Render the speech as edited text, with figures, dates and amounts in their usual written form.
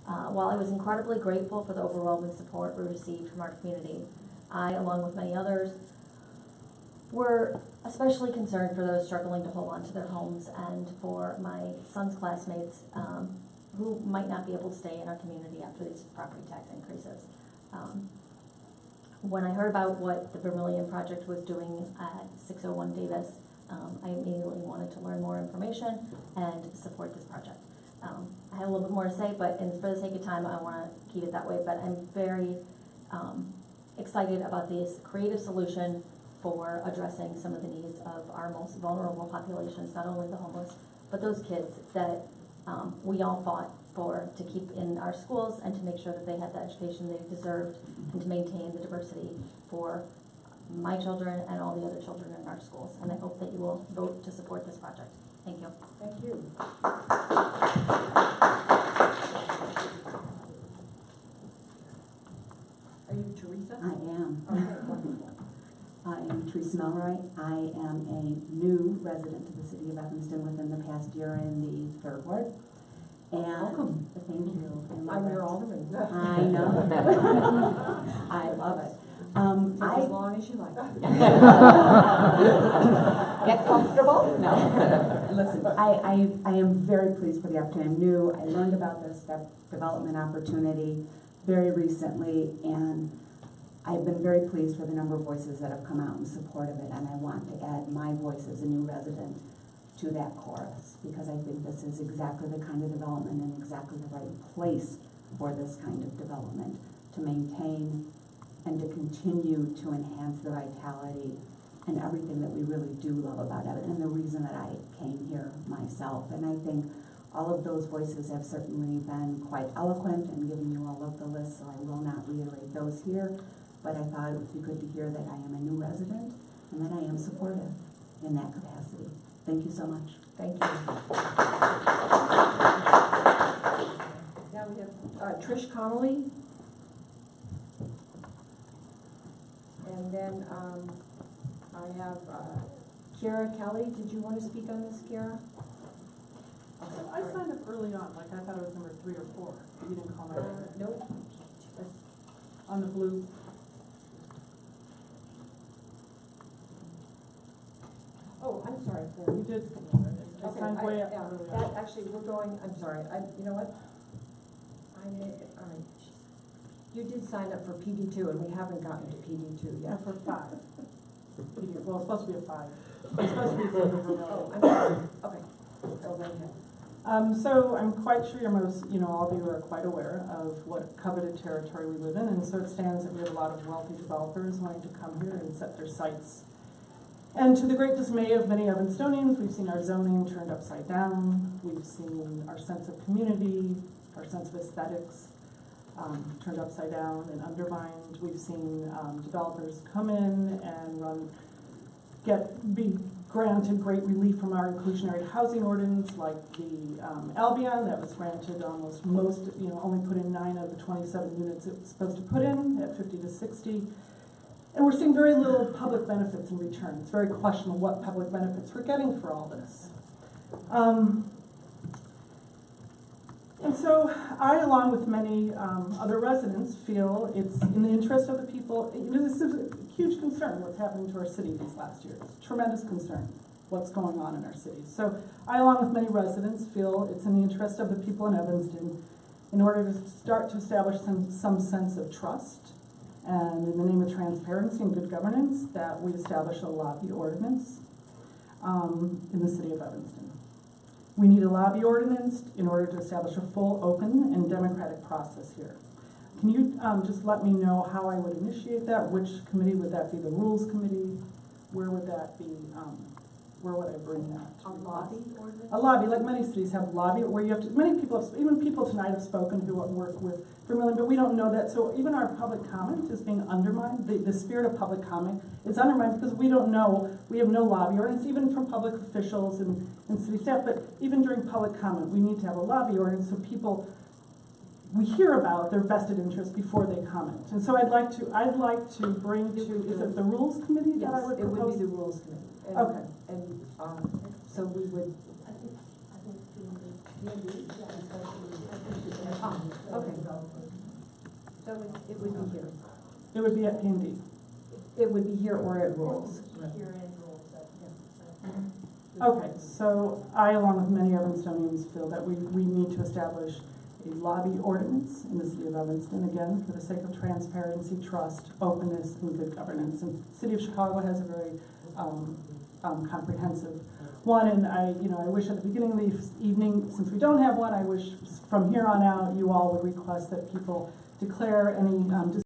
While I was incredibly grateful for the overwhelming support we received from our community, I, along with many others, were especially concerned for those struggling to hold on to their homes and for my son's classmates who might not be able to stay in our community after these property tax increases. When I heard about what the Vermillion Project was doing at 601 Davis, I immediately wanted to learn more information and support this project. I have a little bit more to say, but for the sake of time, I want to keep it that way. But I'm very excited about this creative solution for addressing some of the needs of our most vulnerable populations, not only the homeless, but those kids that we all fought for to keep in our schools and to make sure that they had the education they deserved and to maintain the diversity for my children and all the other children in our schools. And I hope that you will vote to support this project. Thank you. Thank you. Are you Teresa? I am. Okay, wonderful. I am Teresa Melroy. I am a new resident of the city of Evanston within the past year in the third ward. And welcome. Thank you. I'm your alderman. I know. I love it. As long as you like. Get comfortable? No. Listen, I am very pleased for the opportunity. I'm new. I learned about this development opportunity very recently, and I've been very pleased for the number of voices that have come out in support of it, and I want to add my voice as a new resident to that chorus, because I think this is exactly the kind of development and exactly the right place for this kind of development to maintain and to continue to enhance the vitality and everything that we really do love about it, and the reason that I came here myself. And I think all of those voices have certainly been quite eloquent and given you all of the lists, so I will not reiterate those here, but I thought it would be good to hear that I am a new resident and that I am supportive in that capacity. Thank you so much. Thank you. Now we have Trish Connolly. And then I have Kira Kelly. Did you want to speak on this, Kira? So I signed up early on, like I thought it was number 3 or 4. You didn't call my name. Nope. On the blue. Oh, I'm sorry. You did skip over it. I Okay, signed way up yeah, early that on. actually, we're going, I'm sorry, you know what? You did sign up for PD2, and we haven't gotten to PD2 Yeah, yet. for 5. Well, it's supposed to be a 5. It's supposed to be for the Vermillion. Oh, I'm sorry. Okay. Go right ahead. So I'm quite sure all of you are quite aware of what coveted territory we live in, and so it stands that we have a lot of wealthy developers wanting to come here and set their sights. And to the great dismay of many Evanstonians, we've seen our zoning turned upside down. We've seen our sense of community, our sense of aesthetics turned upside down and undermined. We've seen developers come in and be granted great relief from our inclusionary housing ordinance, like the Albion that was granted only put in 9 of the 27 units it was supposed to put in at 50 to 60. And we're seeing very little public benefits in return. It's very questionable what public benefits we're getting for all this. And so I, along with many other residents, feel it's in the interest of the people. This is a huge concern, what's happening to our city these last years. Tremendous concern, what's going on in our city. So I, along with many residents, feel it's in the interest of the people in Evanston in order to start to establish some sense of trust, and in the name of transparency and good governance, that we establish a lobby ordinance in the city of Evanston. We need a lobby ordinance in order to establish a full, open, and democratic process here. Can you just let me know how I would initiate that? Which committee would that be? The Rules Committee? Where would that be? Where would I bring that? A lobby ordinance? A lobby, like many cities have lobby, where you have to, even people tonight have spoken who work with Vermillion, but we don't know that. So even our public comment is being undermined. The spirit of public comment is undermined because we don't know, we have no lobby ordinance, even from public officials and city staff, but even during public comment, we need to have a lobby ordinance so we hear about their vested interest before they comment. And so I'd like to bring to, is it the Rules Committee that I would propose? It would be the Rules Committee. And, Okay. And so we would, Okay. So it would be here. It would be at P&D. It would be here or at Rules. Okay, so I, along with many Evanstonians, feel that we need to establish a lobby ordinance in the city of Evanston, again, for the sake of transparency, trust, openness, and good governance. And the city of Chicago has a very comprehensive one, and I wish at the beginning of the evening, since we don't have one, I wish from here on out, you all would request that people declare any